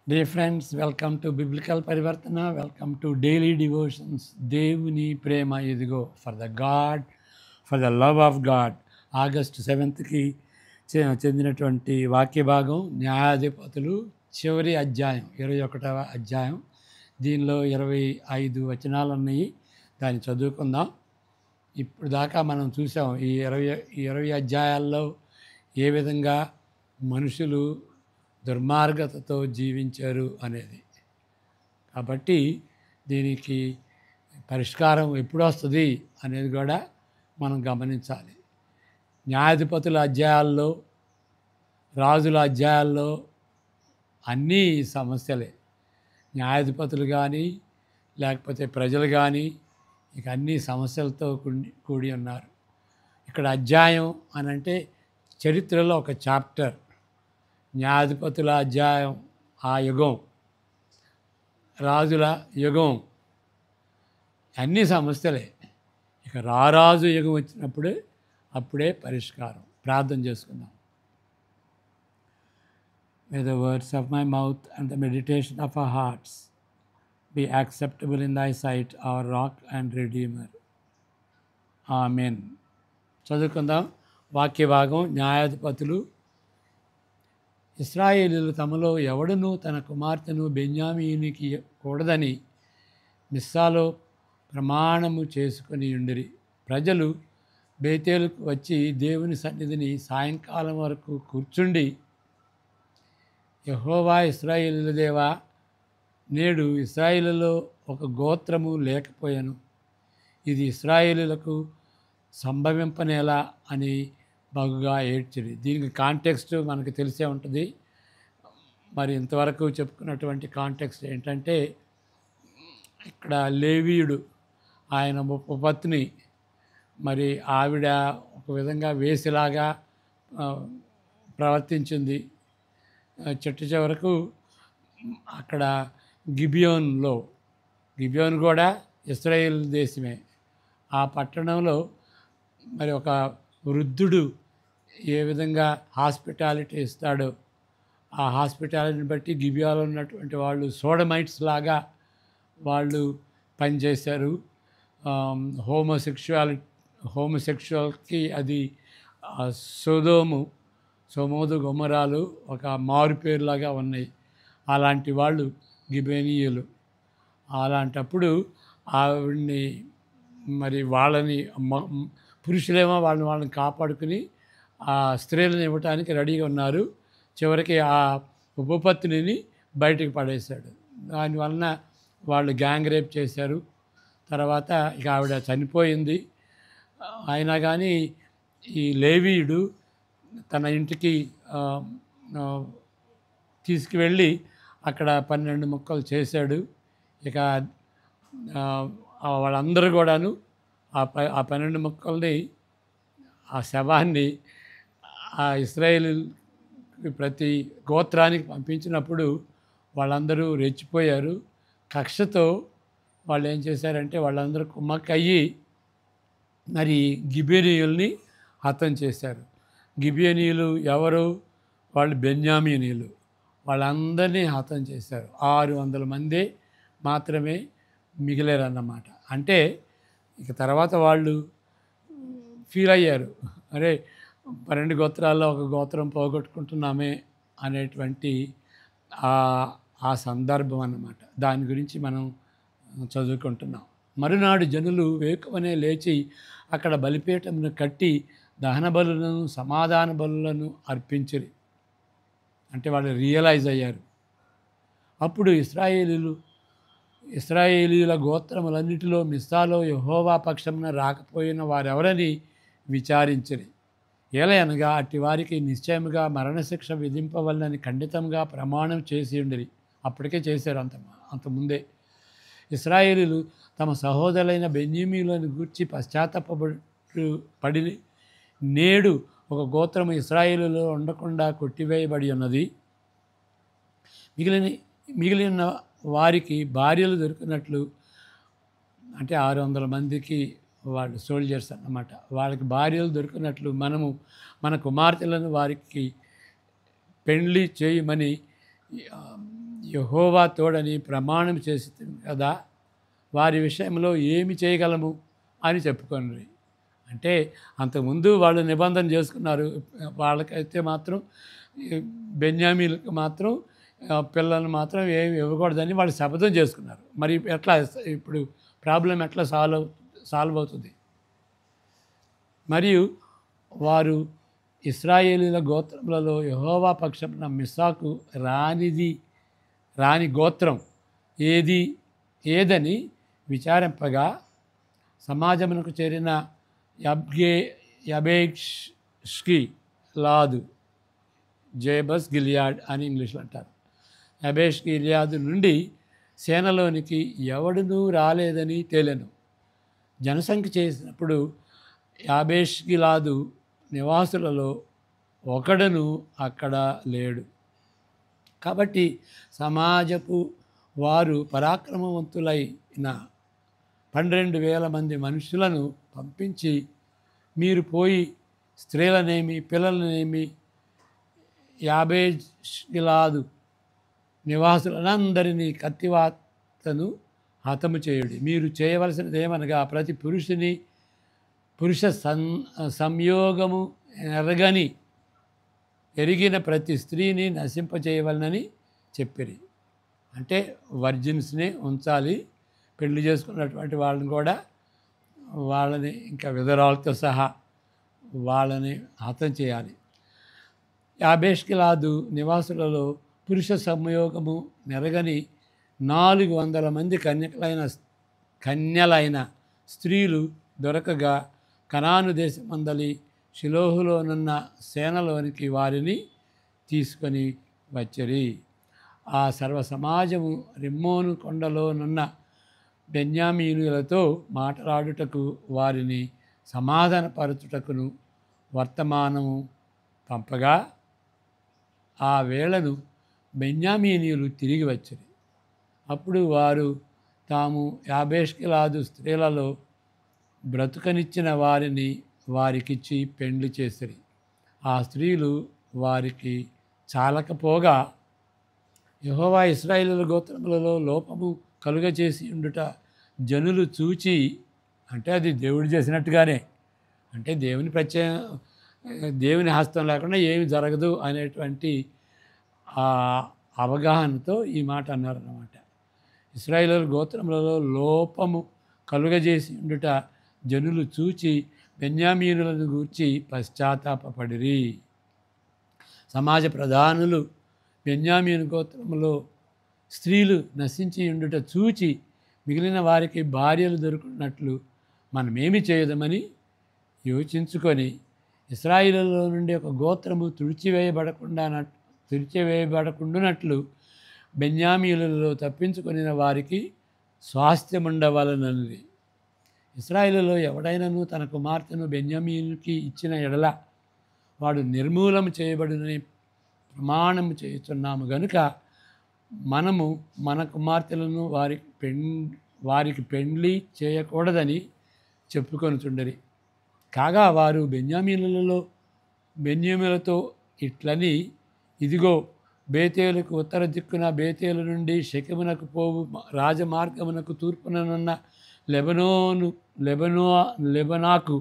Dear friends, welcome to Biblical Parivartana. Welcome to Daily Devotions. దేవుని ప్రేమ ఇదిగో for the love of God. August 7కి చెందినటువంటి వాక్య భాగం న్యాయాధిపతులు చివరి అధ్యాయం 21వ అధ్యాయం. దీనిలో 25 వచనాలు ఉన్నాయి. దాన్ని చదువుకుందాం. ఇప్పుడు దాకా మనం చూసాం ఈ 20 అధ్యాయాల్లో ఏ విధంగా మనుషులు దుర్మార్గతతో జీవించారు అనేది. కాబట్టి దీనికి పరిష్కారం ఎప్పుడు వస్తుంది అనేది కూడా మనం గమనించాలి. న్యాయాధిపతుల అధ్యాయాల్లో, రాజుల అధ్యాయాల్లో అన్నీ సమస్యలే. న్యాయాధిపతులు కానీ లేకపోతే ప్రజలు కానీ ఇక అన్ని సమస్యలతో కూడి ఉన్నారు. ఇక్కడ అధ్యాయం అని అంటే చరిత్రలో ఒక చాప్టర్. న్యాయాధిపతుల అధ్యాయం ఆ యుగం, రాజుల యుగం, అన్ని సమస్యలే. ఇక రారాజు యుగం వచ్చినప్పుడే అప్పుడే పరిష్కారం. ప్రార్థన చేసుకుందాం. May the words of my mouth and the meditation of our hearts be acceptable in thy sight, our rock and redeemer. Amen. చదువుకుందాం వాక్య భాగం. న్యాయాధిపతులు. ఇశ్రాయేలీయులు తమలో ఎవడునూ తన కుమార్తెను బెన్యామీనికి కూడదని మిస్సాలో ప్రమాణము చేసుకొని ఉండిరి. ప్రజలు బేతేలుకు వచ్చి దేవుని సన్నిధిని సాయంకాలం వరకు కూర్చుండి, యెహోవా ఇశ్రాయేలీయుల దేవా, నేడు ఇశ్రాయేలులో ఒక గోత్రము లేకపోయాను, ఇది ఇశ్రాయేలీయులకు సంభవింపనేలా అని బాగుగా ఏడ్చిరి. దీనికి కాంటెక్స్ట్ మనకు తెలిసే ఉంటుంది. మరి ఇంతవరకు చెప్పుకున్నటువంటి కాంటెక్స్ట్ ఏంటంటే, ఇక్కడ లేవీయుడు, ఆయన ఉపపత్ని, మరి ఆవిడ ఒక విధంగా వేసిలాగా ప్రవర్తించింది. చిట్ట చివరకు అక్కడ గిబియోన్ కూడా ఇశ్రాయేల్ దేశమే. ఆ పట్టణంలో మరి ఒక వృద్ధుడు ఏ విధంగా హాస్పిటాలిటీ ఇస్తాడో, ఆ హాస్పిటాలిటీని బట్టి గిబియాలో ఉన్నటువంటి వాళ్ళు సోడమైట్స్ లాగా వాళ్ళు పనిచేశారు. హోమోసెక్షువల్కి అది సొమోదు గొమరాలు ఒక మారుపేరులాగా ఉన్నాయి. అలాంటి వాళ్ళు గిబేనీయులు. అలాంటప్పుడు ఆవిడ్ని మరి వాళ్ళని పురుషులేమో వాళ్ళని కాపాడుకుని ఆ స్త్రీలను ఇవ్వటానికి రెడీగా ఉన్నారు. చివరికి ఆ ఉపపత్నిని బయటికి పడేశాడు. దానివలన వాళ్ళు గ్యాంగ్ రేప్ చేశారు. తర్వాత ఇక ఆవిడ చనిపోయింది. అయినా కానీ ఈ లేవీయుడు తన ఇంటికి తీసుకువెళ్ళి అక్కడ 12 ముక్కలు చేశాడు. ఇక వాళ్ళందరూ కూడాను ఆ 12 ముక్కల్ని, ఆ శవాన్ని ఆ ఇశ్రాయేలు ప్రతి గోత్రానికి పంపించినప్పుడు వాళ్ళందరూ రెచ్చిపోయారు. కక్షతో వాళ్ళు ఏం చేశారంటే, వాళ్ళందరూ కుమ్మక్కయ్యి మరి గిబియోనీయుల్ని హతం చేశారు. గిబియోనీయులు ఎవరు? వాళ్ళు బెన్యామీనీయులు. వాళ్ళందరినీ హతం చేశారు. 600 మంది మాత్రమే మిగిలారన్నమాట. అంటే ఇక తర్వాత వాళ్ళు ఫీల్ అయ్యారు, అరే 12 గోత్రాల్లో ఒక గోత్రం పోగొట్టుకుంటున్నామే అనేటువంటి ఆ సందర్భం అన్నమాట. దాని గురించి మనం చదువుకుంటున్నాం. మరునాడు జనులు వేకువనే లేచి అక్కడ బలిపీఠమును కట్టి దహన బలులను సమాధాన బలులను అర్పించిరి. అంటే వాళ్ళు రియలైజ్ అయ్యారు. అప్పుడు ఇశ్రాయేలీయుల గోత్రములన్నిటిలో మిస్సాలో యెహోవా పక్షమున రాకపోయిన వారెవరని విచారించిరి. ఏలయనగా అట్టి వారికి నిశ్చయముగా మరణశిక్ష విధింపవలనని ఖండితంగా ప్రమాణం చేసి ఉండిరి. అప్పటికే చేశారు అంతకుముందే. ఇశ్రాయేలీయులు తమ సహోదరులైన బెన్యామీనులను గూర్చి పడి నేడు ఒక గోత్రము ఇశ్రాయేలులో ఉండకుండా కొట్టివేయబడి ఉన్నది. మిగిలిన వారికి భార్యలు దొరికినట్లు, అంటే 600 మందికి వాళ్ళు సోల్జర్స్ అన్నమాట, వాళ్ళకి భార్యలు దొరికినట్లు మనము మన కుమార్తెలను వారికి పెండ్లి చేయమని యెహోవా తోడని ప్రమాణం చేసి కదా, వారి విషయంలో ఏమి చేయగలము అని చెప్పుకొనిరి. అంటే అంతకుముందు వాళ్ళు నిబంధన చేసుకున్నారు. వాళ్ళకైతే మాత్రం బెన్యామీలకు మాత్రం పిల్లల్ని మాత్రం ఏమి ఇవ్వకూడదని వాళ్ళు శపథం చేసుకున్నారు. మరి ఎట్లా ఇప్పుడు ప్రాబ్లం ఎట్లా సాల్వ్ అవుతుంది? మరియు వారు ఇశ్రాయేలీల గోత్రములలో యెహోవా పక్షమున మిస్సాకు రాని గోత్రం ఏదని విచారింపగా, సమాజమునకు చేరిన యబేష్కి లాదు, జేబస్ గిలియాడ్ అని ఇంగ్లీష్లో అంటారు, యబేష్ గిలియాదు నుండి సేనలోనికి ఎవడునూ రాలేదని తేలెను. జనసంఖ్య చేసినప్పుడు యాబేష్ గిలాదు నివాసులలో ఒకడును అక్కడ లేడు. కాబట్టి సమాజపు వారు పరాక్రమవంతులైన 12,000 మంది మనుషులను పంపించి, మీరు పోయి స్త్రీలనేమి పిల్లలనేమి యాబేష్ గిలాదు నివాసులందరినీ కత్తివాతను హతము చేయుడి. మీరు చేయవలసినది ఏమనగా, ప్రతి పురుష సంయోగము ఎరిగిన ప్రతి స్త్రీని నశింపచేయవలనని చెప్పిరి. అంటే వర్జిన్స్ని ఉంచాలి, పెళ్లి చేసుకున్నటువంటి వాళ్ళని కూడా, వాళ్ళని ఇంకా విధరాలతో సహా వాళ్ళని హతం చేయాలి. యాబేష్ గిలాదు నివాసులలో పురుష సంయోగము నెరగని 400 మంది కన్యలైన స్త్రీలు దొరకగా, కనాను దేశమందలి షిలోహులోనున్న సేనలోనికి వారిని తీసుకొని వచ్చిరి. ఆ సర్వ సమాజము రిమ్మోను కొండలోనున్న బెన్యామీనులతో మాట్లాడుటకు వారిని సమాధానపరచుటకును వర్తమానము పంపగా, ఆ వేళను బెన్యామీనీయులు తిరిగి వచ్చిరి. అప్పుడు వారు తాము యాబేష్ గిలాదు స్త్రీలలో బ్రతుకనిచ్చిన వారిని వారికిచ్చి పెండ్లి చేసిరి. ఆ స్త్రీలు వారికి చాలకపోగా, యెహోవా ఇశ్రాయేలు గోత్రములలో లోపము కలుగచేసి ఉండుట జనులు చూచి, అంటే అది దేవుడు చేసినట్టుగానే, అంటే దేవుని హస్తం లేకుండా ఏమి జరగదు అనేటువంటి అవగాహనతో ఈ మాట అన్నారన్నమాట. ఇశ్రాయేలు గోత్రములలో లోపము కలుగజేసి ఉండుట జనులు చూచి బెన్యామీనులను గూర్చి పశ్చాత్తాపపడిరి. సమాజ ప్రధానులు బెన్యామీను గోత్రములో స్త్రీలు నశించి ఉండుట చూచి, మిగిలిన వారికి భార్యలు దొరుకున్నట్లు మనమేమి చేయదమని యోచించుకొని, ఇశ్రాయేలులో నుండి ఒక గోత్రము తుడిచివేయబడకుండానట్లు బెన్యామీనులలో తప్పించుకొనిన వారికి స్వాస్థ్యముండవలనని. ఇశ్రాయేలులో ఎవడైనాను తన కుమార్తెను బెన్యామీనుకి ఇచ్చిన ఎడల వాడు నిర్మూలన చేయబడునని ప్రమాణము చేయుచున్నాము గనుక, మనము మన కుమార్తెలను వారికి పెండ్లి చేయకూడదని చెప్పుకొనుచుండరి. కాగా వారు బెన్యామీనులతో ఇట్లని, ఇదిగో, బేతేలుకు ఉత్తర దిక్కున బేతేలు నుండి షెకెమునకు పోవు రాజమార్గమునకు తూర్పుననున్న లెబనాకు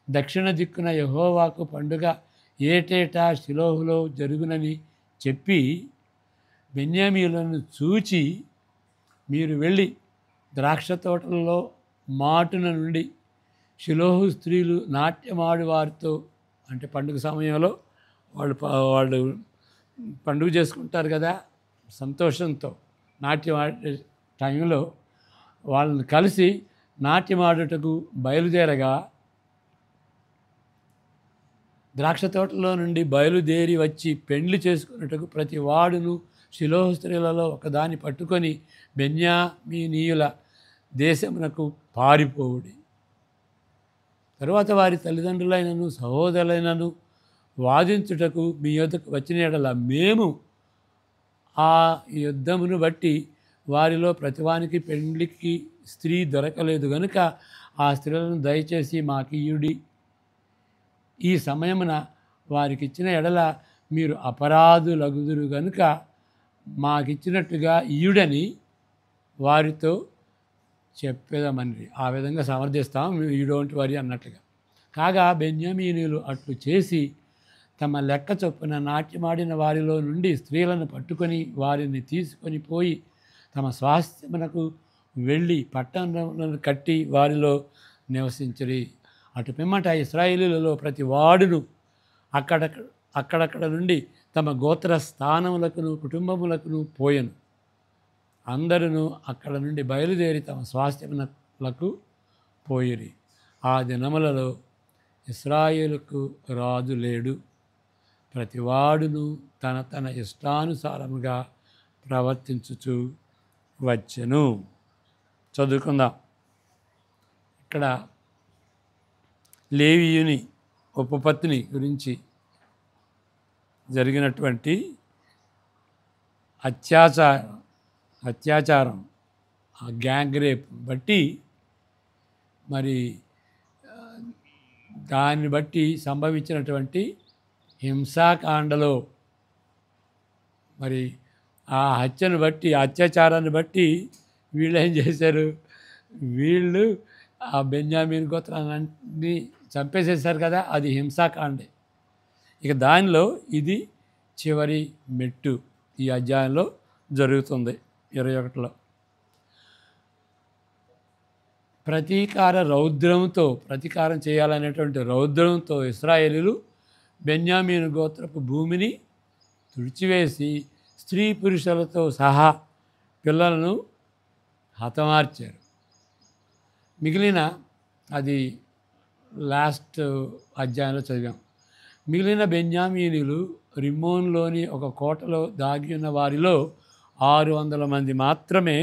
దక్షిణ దిక్కున యెహోవాకు పండుగ ఏటేటా షిలోహులో జరుగునని చెప్పి, బెన్యామీనులను చూచి, మీరు వెళ్ళి ద్రాక్ష తోటలలో మాటున నుండి షిలోహు స్త్రీలు నాట్యమాడు వారితో, అంటే పండుగ సమయంలో వాళ్ళు పండుగ చేసుకుంటారు కదా, సంతోషంతో నాట్యం ఆడే టైంలో వాళ్ళని కలిసి నాట్యమాడుటకు బయలుదేరగా, ద్రాక్ష తోటలో నుండి బయలుదేరి వచ్చి పెండ్లి చేసుకున్నట్టుకు ప్రతి వాడును షిలోహు స్త్రీలలో ఒకదాన్ని పట్టుకొని బెన్యామీనీయుల దేశమునకు పారిపోవుడి. తరువాత వారి తల్లిదండ్రులైనను సహోదరులైనను వాదించుటకు మీ యొద్దకు వచ్చిన యెడల, మేము ఆ యుద్ధమును బట్టి వారిలో ప్రతివానికి పెండ్లికి స్త్రీ దొరకలేదు గనుక ఆ స్త్రీలను దయచేసి మాకియుడి. ఈ సమయమున వారికి ఇచ్చిన ఎడల మీరు అపరాధులగుదురు గనుక మాకిచ్చినట్టుగా ఇయుడని వారితో చెప్పేదామని. ఆ విధంగా సమర్థిస్తాం, యూ డోంట్ వరీ అన్నట్లుగా. కాగా బెన్యామీనీయులు అట్లు చేసి తమ లెక్క చొప్పున నాట్యమాడిన వారిలో నుండి స్త్రీలను పట్టుకొని వారిని తీసుకొని పోయి తమ స్వాస్థ్యమునకు వెళ్ళి పట్టణములను కట్టి వారిలో నివసించిరి. అటు పిమ్మట ఇశ్రాయేలీయులలో ప్రతి వాడును అక్కడక్కడ నుండి తమ గోత్ర స్థానములకును కుటుంబములకును పోయెను. అందరూ అక్కడ నుండి బయలుదేరి తమ స్వాస్థ్యములకు పోయిరి. ఆ దినములలో ఇశ్రాయేలుకు రాజు లేడు, ప్రతివాడును తన తన ఇష్టానుసారముగా ప్రవర్తించుచు వచ్చెను. చదువుకుందాం. ఇక్కడ లేవీయుని ఉపపత్ని గురించి జరిగినటువంటి అత్యాచారం, ఆ గ్యాంగ్ రేప్ బట్టి మరి దాన్ని బట్టి సంభవించినటువంటి హింసాకాండలో మరి ఆ హత్యను బట్టి, అత్యాచారాన్ని బట్టి వీళ్ళు ఏం చేశారు, వీళ్ళు ఆ బెన్యామీన్ గోత్రాన్ని చంపేసేశారు కదా, అది హింసాకాండే. ఇక దానిలో ఇది చివరి మెట్టు ఈ అధ్యాయంలో జరుగుతుంది. 21లో ప్రతీకారం చేయాలనేటువంటి రౌద్రంతో ఇశ్రాయేలీయులు బెన్యామీను గోత్రపు భూమిని తుడిచివేసి స్త్రీ పురుషులతో సహా పిల్లలను హతమార్చారు. మిగిలిన అది లాస్ట్ అధ్యాయంలో చదివాం. మిగిలిన బెన్యామీనీయులు రిమ్మోన్లోని ఒక కోటలో దాగి ఉన్న వారిలో 600 మంది మాత్రమే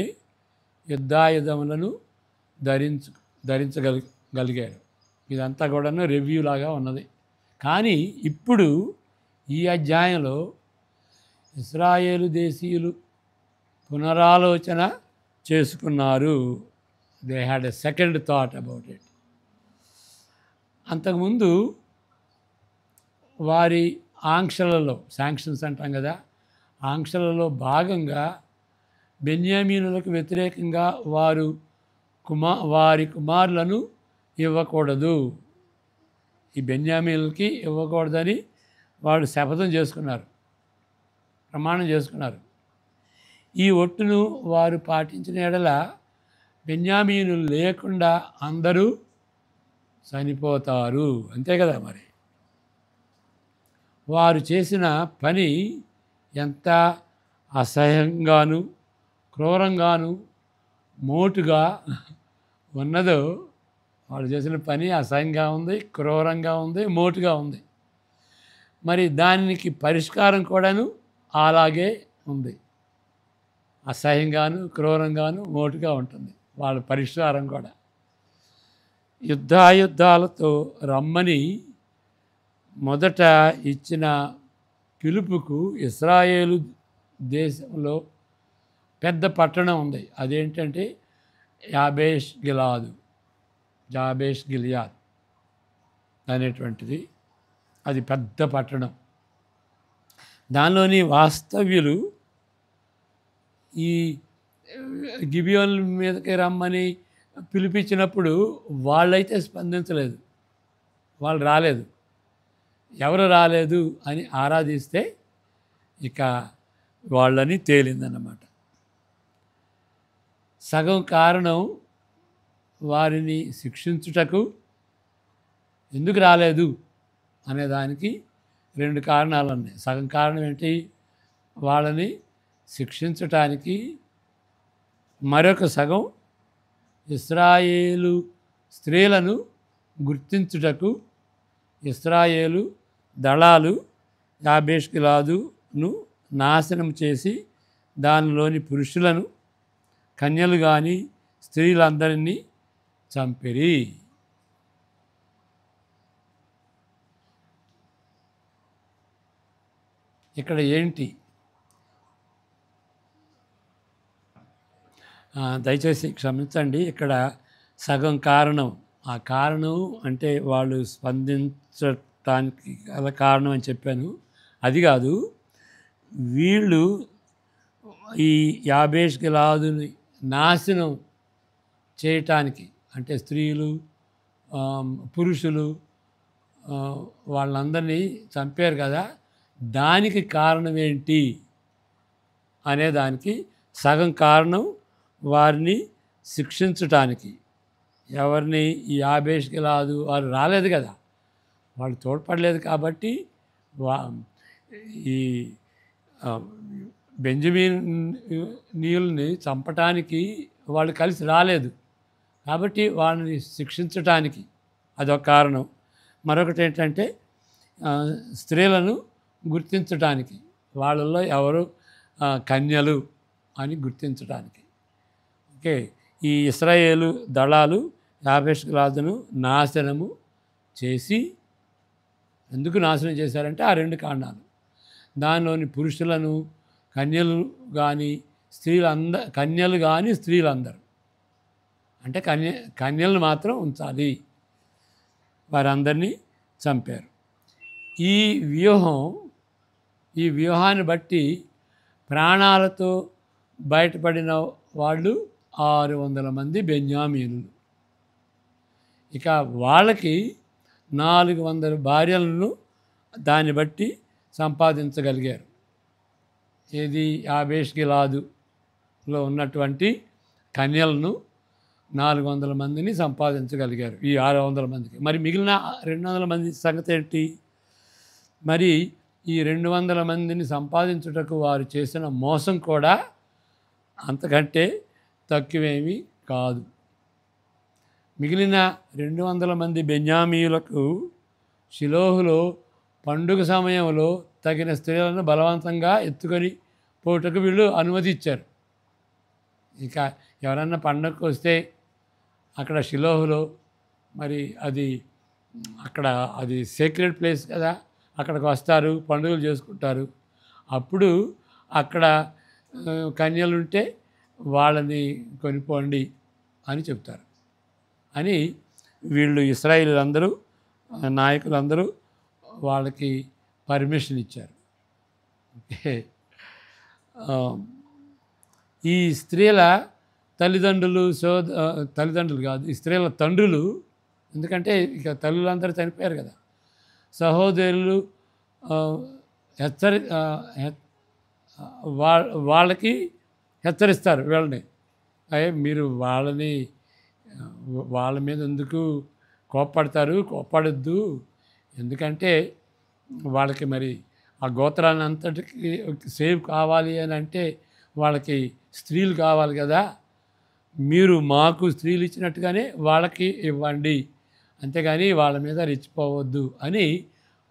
యుద్ధాయుధములను ధరించగలిగారు. ఇదంతా కూడాను రివ్యూ లాగా ఉన్నది. కానీ ఇప్పుడు ఈ అధ్యాయంలో ఇశ్రాయేలు దేశీయులు పునరాలోచన చేసుకున్నారు. They had a second thought about it. అంతకుముందు వారి ఆంక్షలలో, శాంక్షన్స్ అంటాం కదా, ఆంక్షలలో భాగంగా బెన్యామీనులకు వ్యతిరేకంగా వారి కుమారులను ఇవ్వకూడదు, ఈ బెన్యామీనులకి ఇవ్వకూడదని వాడు శపథం చేసుకున్నారు, ప్రమాణం చేసుకున్నారు. ఈ ఒట్టును వారు పాటించిన ఎడల బెన్యామీనులు లేకుండా అందరూ చనిపోతారు. అంతే కదా మరి. వారు చేసిన పని ఎంత అసహ్యంగాను క్రూరంగాను మోటుగా ఉన్నదో, వాళ్ళు చేసిన పని అసహ్యంగా ఉంది, క్రూరంగా ఉంది, మోటుగా ఉంది. మరి దానికి పరిష్కారం కూడాను అలాగే ఉంది. అసహ్యంగాను క్రూరంగాను మోటుగా ఉంటుంది వాళ్ళ పరిష్కారం కూడా. యుద్ధాలతో రమ్మని మొదట ఇచ్చిన పిలుపుకు ఇశ్రాయేలు దేశంలో పెద్ద పట్టణం ఉంది. అదేంటంటే యాబేష్ గిలియాద్ అనేటువంటిది. అది పెద్ద పట్టణం. దానిలోని వాస్తవ్యులు ఈ గిబియోన్ మీదకి రమ్మని పిలిపించినప్పుడు వాళ్ళైతే స్పందించలేదు, వాళ్ళు రాలేదు. ఎవరు రాలేదు అని ఆరాధిస్తే ఇక వాళ్ళని తేలిందన్నమాట. సగం కారణం వారిని శిక్షించుటకు, ఎందుకు రాలేదు అనేదానికి 2 కారణాలు ఉన్నాయి. సగం కారణం ఏంటి, వాళ్ళని శిక్షించటానికి. మరొక సగం ఇశ్రాయేలు స్త్రీలను గుర్తించుటకు. ఇశ్రాయేలు దళాలు యాబేష్ గిలాదును నాశనం చేసి దానిలోని పురుషులను, కన్యలు కానీ స్త్రీలందరినీ చంపిరి. ఇక్కడ ఏంటి, దయచేసి క్షమించండి, ఇక్కడ సగం కారణం, ఆ కారణం అంటే వాళ్ళు స్పందించటానికి గల కారణం అని చెప్పాను, అది కాదు. వీళ్ళు ఈ యాబేష్ గిలాదుని నాశనం చేయటానికి, అంటే స్త్రీలు, పురుషులు, ఆ, వాళ్ళందరినీ చంపారు కదా, దానికి కారణం ఏంటి అనే దానికి సగం కారణం వారిని శిక్షించటానికి. ఎవరిని? ఈ యాబేష్ గిలాదు వారు రాలేదు కదా, వాళ్ళు తోడ్పడలేదు కాబట్టి వా ఈ ఆ, బెంజమీనీయుల్ని చంపటానికి వాళ్ళు కలిసి రాలేదు కాబట్టి వాళ్ళని శిక్షించటానికి అదొక కారణం. మరొకటి ఏంటంటే స్త్రీలను గుర్తించటానికి, వాళ్ళల్లో ఎవరు కన్యలు అని గుర్తించడానికి. ఓకే, ఈ ఇశ్రాయేలు దళాలు యాబేష్ గిలాదును నాశనము చేసి, ఎందుకు నాశనం చేశారంటే ఆ రెండు కారణాలు. దానిలోని పురుషులను, కన్యలు కానీ కన్యలు కానీ స్త్రీలందరూ, అంటే కన్యలను మాత్రం ఉంచాలి, వారందరినీ చంపారు. ఈ వ్యూహాన్ని బట్టి ప్రాణాలతో బయటపడిన వాళ్ళు 600 మంది బెన్యామీనులు. ఇక వాళ్ళకి 400 భార్యలను దాన్ని బట్టి సంపాదించగలిగారు. ఏది? యాబేష్ గిలాదులో ఉన్నటువంటి కన్యలను 400 మందిని సంపాదించగలిగారు ఈ 600 మందికి. మరి మిగిలిన 200 మంది సంగతి ఏంటి? మరి ఈ 200 మందిని సంపాదించుటకు వారు చేసిన మోసం కూడా అంతకంటే తక్కువేమీ కాదు. మిగిలిన 200 మంది బెన్యామీయులకు షిలోహులో పండుగ సమయంలో తగిన స్త్రీలను బలవంతంగా ఎత్తుకొని పోటకు వీళ్ళు అనుమతి ఇచ్చారు. ఇక ఎవరన్నా పండుగకు వస్తే అక్కడ షిలోహులో, మరి అది సేక్రెడ్ ప్లేస్ కదా, అక్కడికి వస్తారు, పండుగలు చేసుకుంటారు. అప్పుడు అక్కడ కన్యలుంటే వాళ్ళని కొనిపోండి అని చెప్తారు అని వీళ్ళు ఇశ్రాయేలీయులందరూ, నాయకులందరూ వాళ్ళకి పర్మిషన్ ఇచ్చారు. ఈ స్త్రీల తల్లిదండ్రులు తల్లిదండ్రులు కాదు, ఈ స్త్రీల తండ్రులు, ఎందుకంటే ఇక తల్లులందరూ చనిపోయారు కదా, సహోదరులు వాళ్ళకి హెచ్చరిస్తారు వీళ్ళని, మీరు వాళ్ళ మీద ఎందుకు కోప్పడొద్దు, ఎందుకంటే వాళ్ళకి మరి ఆ గోత్రాన్ని అంతటికి సేవ్ కావాలి అని అంటే వాళ్ళకి స్త్రీలు కావాలి కదా, మీరు మాకు స్త్రీలు ఇచ్చినట్టుగానే వాళ్ళకి ఇవ్వండి, అంతేగాని వాళ్ళ మీద రెచ్చిపోవద్దు అని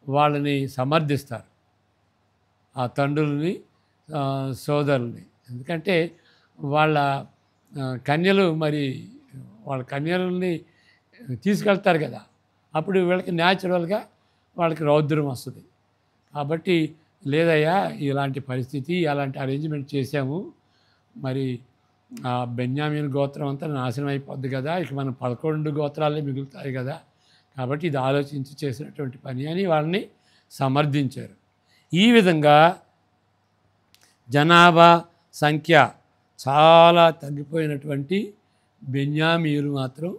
వాళ్ళని సమర్థిస్తారు, ఆ తండ్రుల్ని, సోదరుల్ని. ఎందుకంటే వాళ్ళ కన్యలు, మరి వాళ్ళ కన్యలని తీసుకెళ్తారు కదా, అప్పుడు వీళ్ళకి న్యాచురల్గా వాళ్ళకి రౌద్రం వస్తుంది. కాబట్టి లేదయ్యా, ఇలాంటి పరిస్థితి, అలాంటి అరేంజ్మెంట్ చేసాము, మరి ఆ బెన్యామీన్ గోత్రం అంతా నాశనం అయిపోద్ది కదా, ఇక మనం 11 గోత్రాలే మిగులుతాయి కదా, కాబట్టి ఇది ఆలోచించి చేసినటువంటి పని అని వాళ్ళని సమర్థించారు. ఈ విధంగా జనాభా సంఖ్య చాలా తగ్గిపోయినటువంటి బెన్యామీయులు మాత్రం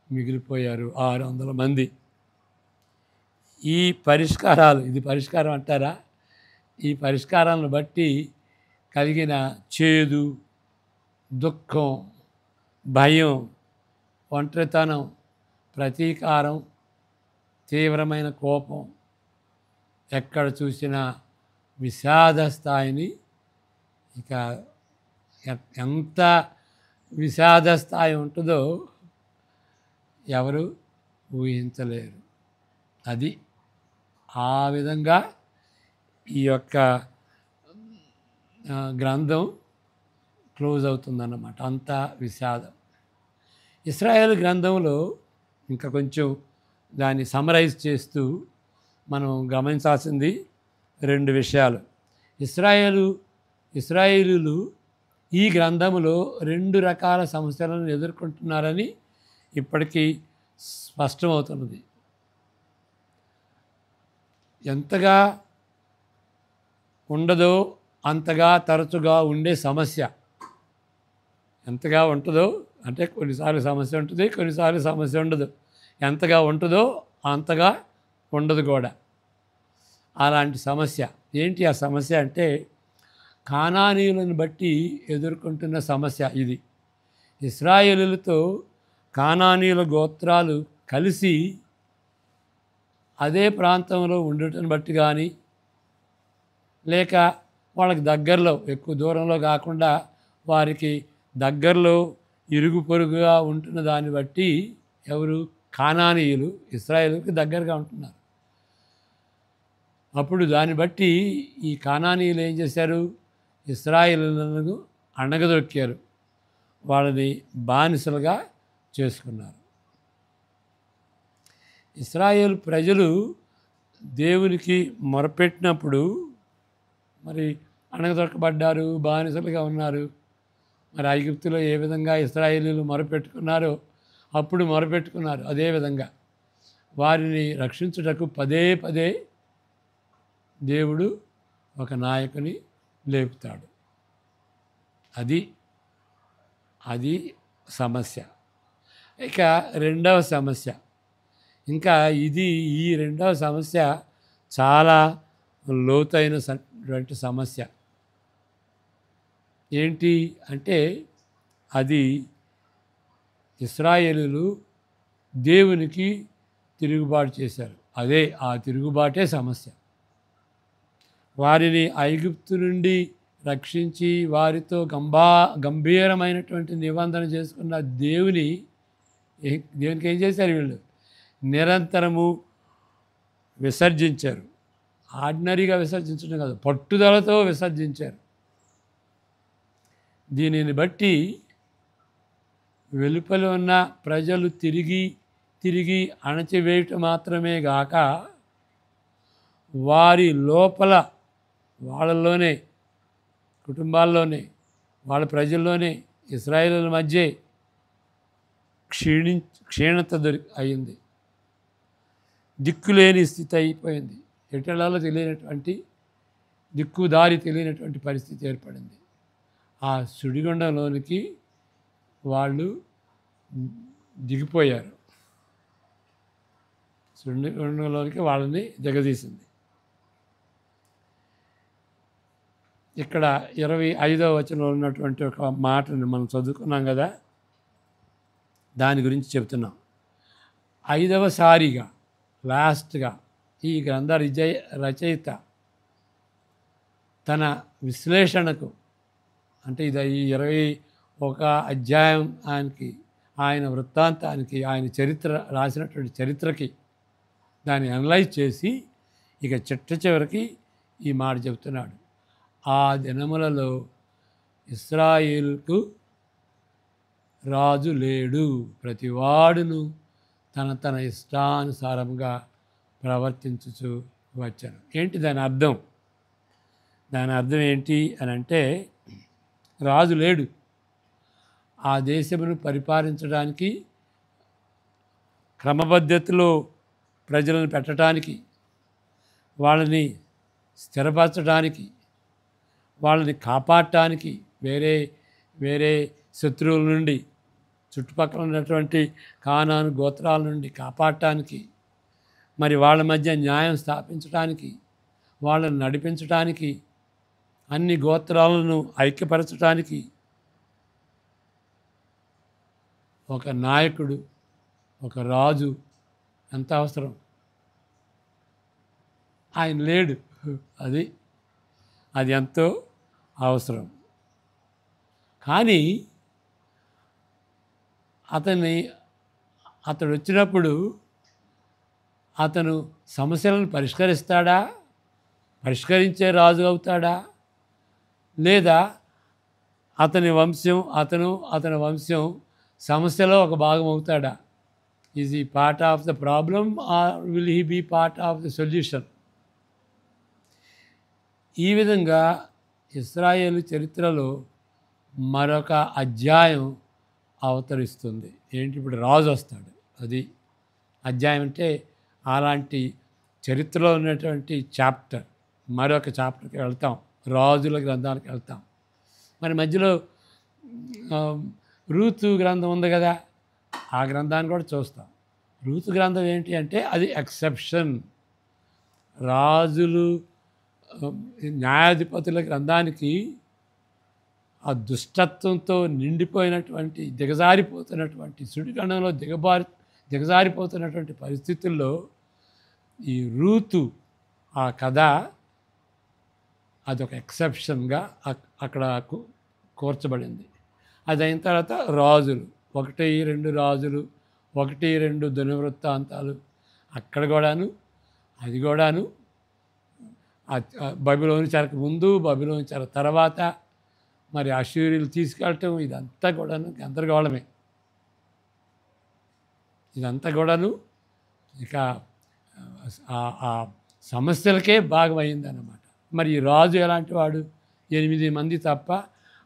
మిగిలిపోయారు, 600 మంది. ఈ పరిష్కారాలు, ఇది పరిష్కారం అంటారా? ఈ పరిష్కారాలను బట్టి కలిగిన చేదు, దుఃఖం, భయం, ఒంటరితనం, ప్రతీకారం, తీవ్రమైన కోపం, ఎక్కడ చూసినా విషాద స్థాయిని, ఇక ఎంత విషాద స్థాయి ఉంటుందో ఎవరు ఊహించలేరు. అది ఆ విధంగా ఈ యొక్క గ్రంథం క్లోజ్ అవుతుందన్నమాట, అంత విషాదం. ఇశ్రాయేలు గ్రంథంలో ఇంకా కొంచెం దాన్ని సమరైజ్ చేస్తూ మనం గమనించాల్సింది 2 విషయాలు. ఇశ్రాయేలీయులు ఈ గ్రంథములో 2 రకాల సమస్యలను ఎదుర్కొంటున్నారని ఇప్పటికీ స్పష్టమవుతున్నది. ఎంతగా ఉండదో అంతగా తరచుగా ఉండే సమస్య. ఎంతగా ఉంటుందో అంటే కొన్నిసార్లు సమస్య ఉంటుంది, కొన్నిసార్లు సమస్య ఉండదు. ఎంతగా ఉంటుందో అంతగా ఉండదు కూడా. అలాంటి సమస్య ఏంటి? ఆ సమస్య అంటే కానానీయులను బట్టి ఎదుర్కొంటున్న సమస్య ఇది. ఇశ్రాయేలులతో కానానీయుల గోత్రాలు కలిసి అదే ప్రాంతంలో ఉండటం బట్టి కానీ, లేక వాళ్ళకి దగ్గరలో ఎక్కువ దూరంలో కాకుండా వారికి దగ్గరలో ఇరుగు పొరుగుగా ఉంటున్న దాన్ని బట్టి ఎవరు? కానానీయులు ఇశ్రాయేలుకి దగ్గరగా ఉంటున్నారు. అప్పుడు దాన్ని బట్టి ఈ కానానీయులు ఏం చేశారు? ఇశ్రాయేలులను అణగదొక్కారు, వాళ్ళని బానిసలుగా చేసుకున్నారు. ఇశ్రాయేలు ప్రజలు దేవునికి మొరపెట్టినప్పుడు మరి అణగదొక్కబడ్డారు, బానిసలుగా ఉన్నారు. మరి ఐగుప్తులో ఏ విధంగా ఇశ్రాయేలీయులు మొరపెట్టుకున్నారో అప్పుడు మొరపెట్టుకున్నారు. అదేవిధంగా వారిని రక్షించుటకు పదే పదే దేవుడు ఒక నాయకుని లేపుతాడు. అది సమస్య. ఇక రెండవ సమస్య, ఇంకా ఈ రెండవ సమస్య చాలా లోతైనటువంటి సమస్య. ఏంటి అంటే అది ఇశ్రాయేలీయులు దేవునికి తిరుగుబాటు చేశారు. ఆ తిరుగుబాటే సమస్య. వారిని ఐగుప్తు నుండి రక్షించి వారితో గంభీరమైనటువంటి నిబంధన చేసుకున్న దేవునికి ఏం చేశారు? వీళ్ళు నిరంతరము విసర్జించారు. ఆర్డినరీగా విసర్జించడం కాదు, పట్టుదలతో విసర్జించారు. దీనిని బట్టి వెలుపల ఉన్న ప్రజలు తిరిగి అణచివేయటం మాత్రమే గాక వారి లోపల వాళ్ళలోనే, కుటుంబాల్లోనే, వాళ్ళ ప్రజల్లోనే, ఇశ్రాయేలుల మధ్య క్షీణత అయింది. దిక్కులేని స్థితి అయిపోయింది. ఎటెళ్ళాలో తెలియనటువంటి, దిక్కుదారి తెలియనటువంటి పరిస్థితి ఏర్పడింది. ఆ సుడిగుండంలోనికి వాళ్ళు దిగిపోయారు. సుడిగుండంలోనికి వాళ్ళని దిగదీసింది. ఇక్కడ 25వ వచనంలో ఉన్నటువంటి ఒక మాటను మనం చదువుకున్నాం కదా, దాని గురించి చెప్తున్నాం. 5వ సారిగా, లాస్ట్గా ఈ గ్రంథ రచయిత తన విశ్లేషణకు, అంటే ఇది ఈ 21 అధ్యాయం ఆయన వృత్తాంతానికి, ఆయన చరిత్ర రాసినటువంటి చరిత్రకి దాన్ని అనలైజ్ చేసి ఇక చివరికి ఈ మాట చెప్తున్నాడు. ఆ దినములలో ఇశ్రాయేలుకు రాజు లేడు, ప్రతివాడును తన ఇష్టానుసారంగా ప్రవర్తించుచు వచ్చాను. ఏంటి దాని అర్థం? దాని అర్థం ఏంటి అని అంటే, రాజు లేడు. ఆ దేశమును పరిపాలించడానికి, క్రమపద్ధతిలో ప్రజలను పెట్టడానికి, వాళ్ళని స్థిరపరచడానికి, వాళ్ళని కాపాడటానికి, వేరే శత్రువుల నుండి, చుట్టుపక్కల ఉన్నటువంటి కానాను గోత్రాల నుండి కాపాడటానికి, మరి వాళ్ళ మధ్య న్యాయం స్థాపించడానికి, వాళ్ళని నడిపించడానికి, అన్ని గోత్రాలను ఐక్యపరచడానికి ఒక నాయకుడు, ఒక రాజు ఎంత అవసరం. ఆయన లేడు. అది ఎంతో అవసరం. కానీ అతడు వచ్చినప్పుడు అతను సమస్యలను పరిష్కరిస్తాడా? పరిష్కరించే రాజు అవుతాడా? లేదా అతని వంశం సమస్యలో ఒక భాగం అవుతాడా? Is he part of the problem or will he be part of the solution? ఈ విధంగా ఇశ్రాయేలు చరిత్రలో మరొక అధ్యాయం అవతరిస్తుంది. ఏంటి? ఇప్పుడు రాజు వస్తాడు. అది అధ్యాయం అంటే అలాంటి చరిత్రలో ఉన్నటువంటి చాప్టర్. మరొక చాప్టర్కి వెళ్తాం. రాజుల గ్రంథానికి వెళ్తాం. మరి మధ్యలో రూతు గ్రంథం ఉంది కదా, ఆ గ్రంథాన్ని కూడా చూస్తాం. రూతు గ్రంథం ఏంటి అంటే అది ఎక్సెప్షన్. రాజులు న్యాయాధిపతుల గ్రంథానికి ఆ దుష్టత్వంతో నిండిపోయినటువంటి దిగజారిపోతున్నటువంటి సుడిగండంలో దిగజారిపోతున్నటువంటి పరిస్థితుల్లో ఈ రూతు ఆ కథ అదొక ఎక్సెప్షన్గా అక్కడ కూర్చబడింది. అది అయిన తర్వాత రాజులు 1-2 రాజులు, 1-2 దినవృత్తాంతాలు, అక్కడ కూడాను అది కూడాను బబులోను చెరకు ముందు, బబులోను చెర తర్వాత, మరి అష్షూరీయులు తీసుకెళ్ళటం, ఇదంతా కూడాను గందరగోళమే. ఇదంతా కూడాను ఇక ఆ సమస్యలకే భాగమైందన్నమాట. మరి ఈ రాజు ఎలాంటి వాడు? 8 మంది తప్ప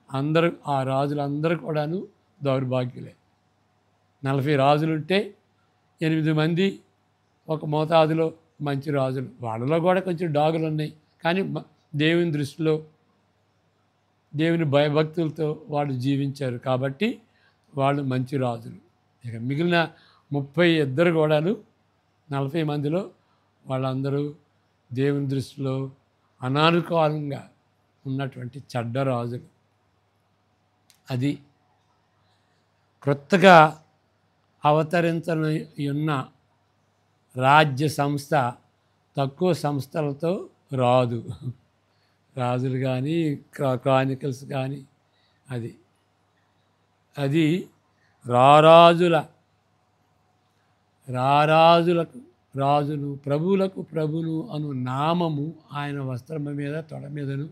అందరూ, ఆ రాజులందరూ కూడాను దౌర్భాగ్యులే. 40 రాజులుంటే 8 మంది ఒక మోతాదులో మంచి రాజులు. వాళ్ళలో కూడా కొంచెం డాగులు ఉన్నాయి, కానీ దేవుని దృష్టిలో దేవుని భయభక్తులతో వాళ్ళు జీవించారు కాబట్టి వాళ్ళు మంచి రాజులు. ఇక మిగిలిన 32 కూడాను 40 మందిలో వాళ్ళందరూ దేవుని దృష్టిలో అనానుకూలంగా ఉన్నటువంటి చెడ్డ రాజులు. అది క్రొత్తగా అవతరించనున్న రాజ్య సంస్థ తక్కువ సంస్థలతో రాదు. రాజులు కానీ క్రానికల్స్ కానీ అది రారాజులకు రాజును, ప్రభువులకు ప్రభును అను నామము ఆయన వస్త్రము మీద తొడ మీదను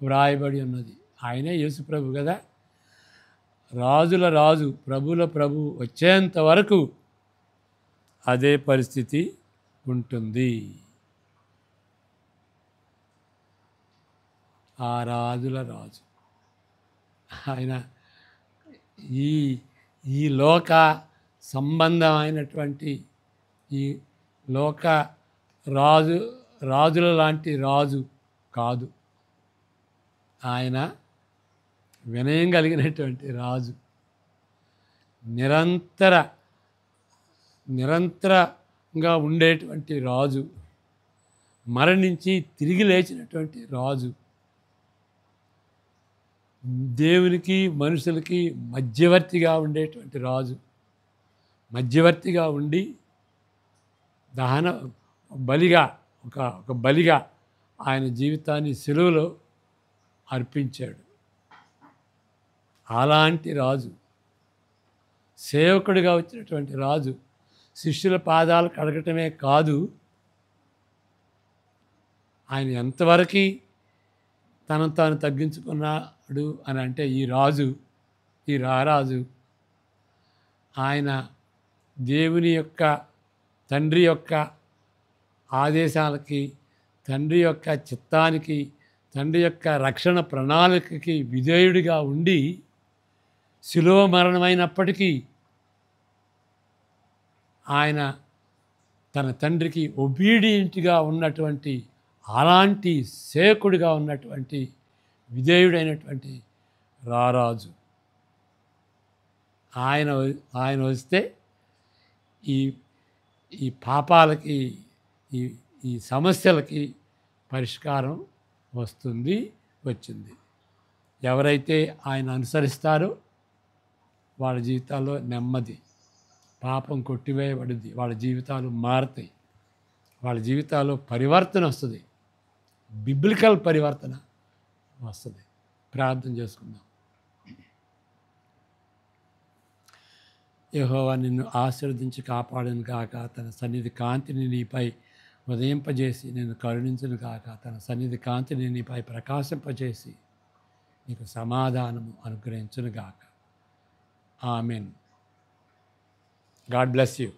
వ్రాయబడి ఉన్నది. ఆయనే యేసు ప్రభు కదా. రాజుల రాజు, ప్రభుల ప్రభు వచ్చేంత వరకు అదే పరిస్థితి ఉంటుంది. ఆ రాజుల రాజు ఆయన ఈ లోక సంబంధమైనటువంటి ఈ లోక రాజుల లాంటి రాజు కాదు. ఆయన వినయం కలిగినటువంటి రాజు, నిరంతరంగా ఉండేటువంటి రాజు, మరణించి తిరిగి లేచినటువంటి రాజు, దేవునికి మనుషులకి మధ్యవర్తిగా ఉండేటువంటి రాజు, మధ్యవర్తిగా ఉండి దహన బలిగా ఒక బలిగా ఆయన జీవితాన్ని సిలువలో అర్పించాడు. అలాంటి రాజు, సేవకుడిగా వచ్చినటువంటి రాజు, శిష్యుల పాదాలు కడగటమే కాదు, ఆయన ఎంతవరకు తనను తాను తగ్గించుకున్నాడు అని అంటే ఈ రారాజు ఆయన దేవుని యొక్క, తండ్రి యొక్క ఆదేశాలకి, తండ్రి యొక్క చిత్తానికి, తండ్రి యొక్క రక్షణ ప్రణాళికకి విధేయుడిగా ఉండి శిలువ మరణమైనప్పటికీ ఆయన తన తండ్రికి ఒబీడియంట్గా ఉన్నటువంటి, అలాంటి సేవకుడిగా ఉన్నటువంటి విధేయుడైనటువంటి రారాజు. ఆయన వస్తే ఈ పాపాలకి, ఈ సమస్యలకి పరిష్కారం వచ్చింది. ఎవరైతే ఆయన అనుసరిస్తారో వాళ్ళ జీవితాల్లో నెమ్మది, పాపం కొట్టివేయబడింది, వాళ్ళ జీవితాలు మారుతాయి, వాళ్ళ జీవితాల్లో పరివర్తన వస్తుంది, బిబ్లికల్ పరివర్తన వస్తుంది. ప్రార్థన చేసుకుందాం. యెహోవా నిన్ను ఆశీర్వదించి కాపాడును కాక, తన సన్నిధి కాంతిని నీపై ఉదయింపజేసి నిన్ను కరుణించును కాక, తన సన్నిధి కాంతిని నీపై ప్రకాశింపజేసి నీకు సమాధానము అనుగ్రహించును గాక. ఆమెన్. God bless you.